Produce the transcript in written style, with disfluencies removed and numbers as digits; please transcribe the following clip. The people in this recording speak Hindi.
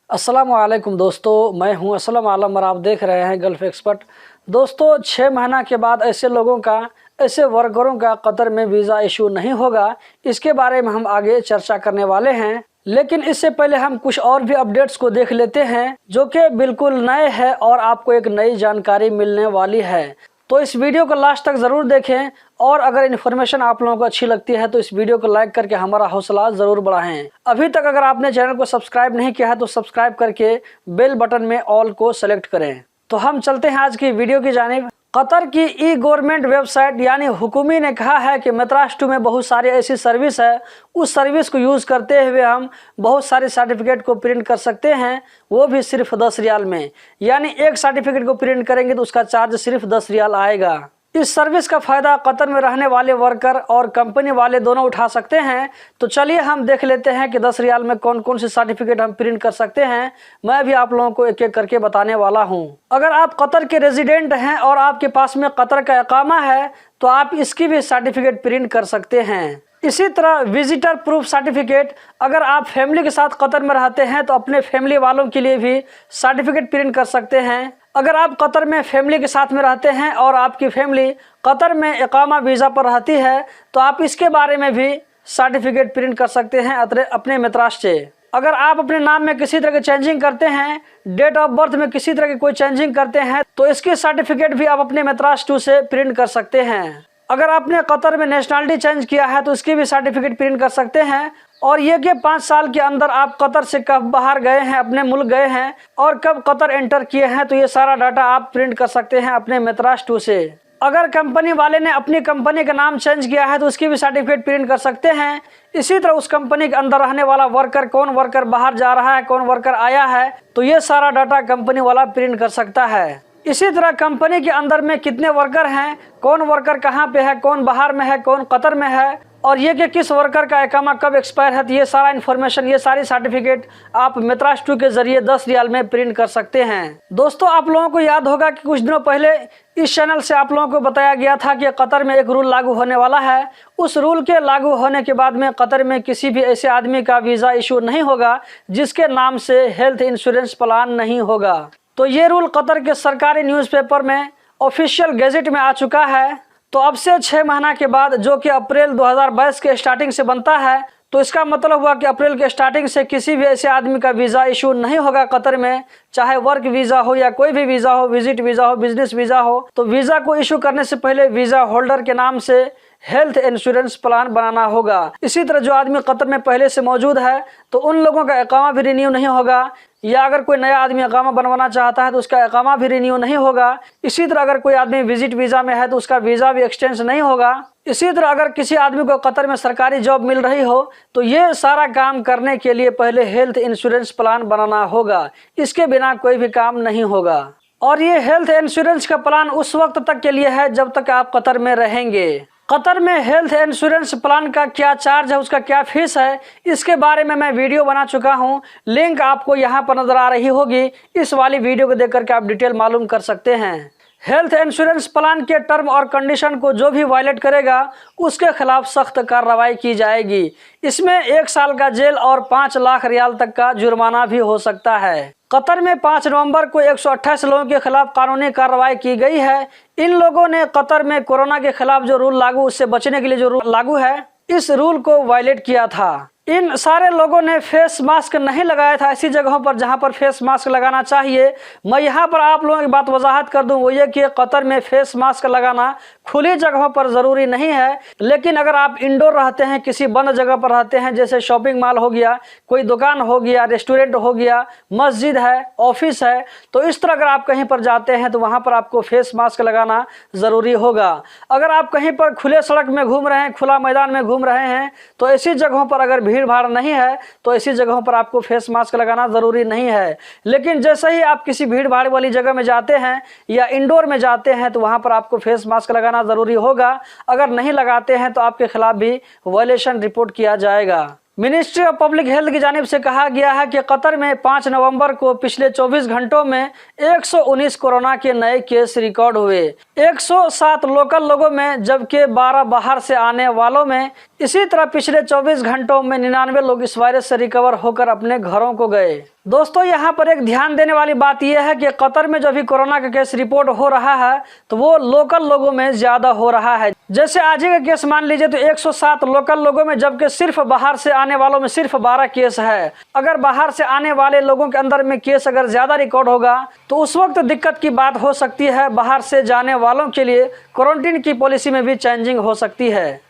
अस्सलाम वालेकुम दोस्तों, मैं हूं असलम आलम और आप देख रहे हैं गल्फ एक्सपर्ट। दोस्तों, 6 महीना के बाद ऐसे वर्करों का कतर में वीज़ा इशू नहीं होगा। इसके बारे में हम आगे चर्चा करने वाले हैं, लेकिन इससे पहले हम कुछ और भी अपडेट्स को देख लेते हैं जो कि बिल्कुल नए हैं और आपको एक नई जानकारी मिलने वाली है। तो इस वीडियो को लास्ट तक ज़रूर देखें और अगर इन्फॉर्मेशन आप लोगों को अच्छी लगती है तो इस वीडियो को लाइक करके हमारा हौसला ज़रूर बढ़ाएं। अभी तक अगर आपने चैनल को सब्सक्राइब नहीं किया है तो सब्सक्राइब करके बेल बटन में ऑल को सेलेक्ट करें। तो हम चलते हैं आज की वीडियो की जानिब। कतर की ई गवर्नमेंट वेबसाइट यानी हुकूमी ने कहा है कि मेत्रास2 में बहुत सारी ऐसी सर्विस है, उस सर्विस को यूज़ करते हुए हम बहुत सारे सर्टिफिकेट को प्रिंट कर सकते हैं, वो भी सिर्फ 10 रियाल में। यानी एक सर्टिफिकेट को प्रिंट करेंगे तो उसका चार्ज सिर्फ 10 रियाल आएगा। इस सर्विस का फ़ायदा कतर में रहने वाले वर्कर और कंपनी वाले दोनों उठा सकते हैं। तो चलिए हम देख लेते हैं कि 10 रियाल में कौन कौन से सर्टिफिकेट हम प्रिंट कर सकते हैं। मैं भी आप लोगों को एक एक करके बताने वाला हूं। अगर आप कतर के रेजिडेंट हैं और आपके पास में कतर का इकामा है तो आप इसकी भी सर्टिफिकेट प्रिंट कर सकते हैं। इसी तरह विजिटर प्रूफ सर्टिफिकेट, अगर आप फैमिली के साथ कतर में रहते हैं तो अपने फैमिली वालों के लिए भी सर्टिफिकेट प्रिंट कर सकते हैं। अगर आप कतर में फैमिली के साथ में रहते हैं और आपकी फैमिली कतर में इकामा वीज़ा पर रहती है तो आप इसके बारे में भी सर्टिफिकेट प्रिंट कर सकते हैं अपने मेत्रास से। अगर आप अपने नाम में किसी तरह की चेंजिंग करते हैं, डेट ऑफ बर्थ में किसी तरह की कोई चेंजिंग करते हैं तो इसकी सर्टिफिकेट भी आप अपने मेत्रास2 से प्रिंट कर सकते हैं। अगर आपने कतर में नेशनलिटी चेंज किया है तो इसकी भी सर्टिफिकेट प्रिंट कर सकते हैं। और ये कि 5 साल के अंदर आप कतर से कब बाहर गए हैं, अपने मुल्क गए हैं और कब कतर एंटर किए हैं, तो ये सारा डाटा आप प्रिंट कर सकते हैं अपने मेत्रास2 से। अगर कंपनी वाले ने अपनी कंपनी का नाम चेंज किया है तो उसकी भी सर्टिफिकेट प्रिंट कर सकते हैं। इसी तरह उस कंपनी के अंदर रहने वाला वर्कर, कौन वर्कर बाहर जा रहा है, कौन वर्कर आया है, तो ये सारा डाटा कंपनी वाला प्रिंट कर सकता है। इसी तरह कंपनी के अंदर में कितने वर्कर हैं, कौन वर्कर कहाँ पे है, कौन बाहर में है, कौन कतर में है, और ये कि किस वर्कर का इकामा कब एक्सपायर है, तो ये सारा इन्फॉर्मेशन, ये सारी सर्टिफिकेट आप मेत्रास2 के जरिए 10 रियाल में प्रिंट कर सकते हैं। दोस्तों, आप लोगों को याद होगा कि कुछ दिनों पहले इस चैनल से आप लोगों को बताया गया था कि कतर में एक रूल लागू होने वाला है। उस रूल के लागू होने के बाद में कतर में किसी भी ऐसे आदमी का वीज़ा इशू नहीं होगा जिसके नाम से हेल्थ इंश्योरेंस प्लान नहीं होगा। तो ये रूल कतर के सरकारी न्यूज़पेपर में ऑफिशियल गैजेट में आ चुका है। तो अब से 6 महीना के बाद, जो कि अप्रैल 2022 के स्टार्टिंग से बनता है, तो इसका मतलब हुआ कि अप्रैल के स्टार्टिंग से किसी भी ऐसे आदमी का वीज़ा इशू नहीं होगा कतर में, चाहे वर्क वीज़ा हो या कोई भी वीज़ा हो, विजिट वीज़ा हो, बिजनेस वीज़ा हो। तो वीज़ा को इशू करने से पहले वीज़ा होल्डर के नाम से हेल्थ इंश्योरेंस प्लान बनाना होगा। इसी तरह जो आदमी कतर में पहले से मौजूद है तो उन लोगों का इकामा भी रिन्यू नहीं होगा, या अगर कोई नया आदमी इकामा बनवाना चाहता है तो उसका इकामा भी रिन्यू नहीं होगा। इसी तरह अगर कोई आदमी विजिट वीज़ा में है तो उसका वीज़ा भी एक्सटेंड नहीं होगा। इसी तरह अगर किसी आदमी को कतर में सरकारी जॉब मिल रही हो तो ये सारा काम करने के लिए पहले हेल्थ इंश्योरेंस प्लान बनाना होगा, इसके बिना कोई भी काम नहीं होगा। और ये हेल्थ इंश्योरेंस का प्लान उस वक्त तक के लिए है जब तक आप कतर में रहेंगे। कतर में हेल्थ इंश्योरेंस प्लान का क्या चार्ज है, उसका क्या फीस है, इसके बारे में मैं वीडियो बना चुका हूं। लिंक आपको यहां पर नज़र आ रही होगी। इस वाली वीडियो को देख करके आप डिटेल मालूम कर सकते हैं। हेल्थ इंश्योरेंस प्लान के टर्म और कंडीशन को जो भी वायलेट करेगा उसके खिलाफ सख्त कार्रवाई की जाएगी। इसमें 1 साल का जेल और 5 लाख रियाल तक का जुर्माना भी हो सकता है। कतर में 5 नवंबर को 128 लोगों के खिलाफ कानूनी कार्रवाई की गई है। इन लोगों ने कतर में कोरोना के खिलाफ जो रूल लागू, उससे बचने के लिए जो रूल लागू है, इस रूल को वायलेट किया था। इन सारे लोगों ने फेस मास्क नहीं लगाया था ऐसी जगहों पर जहां पर फेस मास्क लगाना चाहिए। मैं यहां पर आप लोगों की बात वजाहत कर दूं, वो ये कि कतर में फेस मास्क लगाना खुली जगहों पर ज़रूरी नहीं है, लेकिन अगर आप इंडोर रहते हैं, किसी बंद जगह पर रहते हैं, जैसे शॉपिंग मॉल हो गया, कोई दुकान हो गया, रेस्टोरेंट हो गया, मस्जिद है, ऑफिस है, तो इस तरह अगर आप कहीं पर जाते हैं तो वहाँ पर आपको फेस मास्क लगाना ज़रूरी होगा। अगर आप कहीं पर खुले सड़क में घूम रहे हैं, खुला मैदान में घूम रहे हैं, तो ऐसी जगहों पर अगर भीड़ भाड़ नहीं है तो ऐसी जगहों पर आपको फेस मास्क लगाना ज़रूरी नहीं है। लेकिन जैसे ही आप किसी भीड़ भाड़ वाली जगह में जाते हैं या इंडोर में जाते हैं तो वहाँ पर आपको फेस मास्क लगाना ज़रूरी होगा। अगर नहीं लगाते हैं तो आपके खिलाफ भी वायलेशन रिपोर्ट किया जाएगा। मिनिस्ट्री ऑफ पब्लिक हेल्थ की जानिब से कहा गया है कि कतर में 5 नवंबर को पिछले 24 घंटों में 119 कोरोना के नए केस रिकॉर्ड हुए। 107 लोकल लोगों में जबकि 12 बाहर से आने वालों में। इसी तरह पिछले 24 घंटों में 99 लोग इस वायरस से रिकवर होकर अपने घरों को गए। दोस्तों यहाँ पर एक ध्यान देने वाली बात यह है कि कतर में जो भी कोरोना का केस रिपोर्ट हो रहा है तो वो लोकल लोगों में ज़्यादा हो रहा है। जैसे आज ही का केस मान लीजिए तो 107 लोकल लोगों में, जबकि सिर्फ बाहर से आने वालों में सिर्फ 12 केस है। अगर बाहर से आने वाले लोगों के अंदर में केस अगर ज़्यादा रिकॉर्ड होगा तो उस वक्त दिक्कत की बात हो सकती है। बाहर से जाने वालों के लिए क्वारंटीन की पॉलिसी में भी चेंजिंग हो सकती है।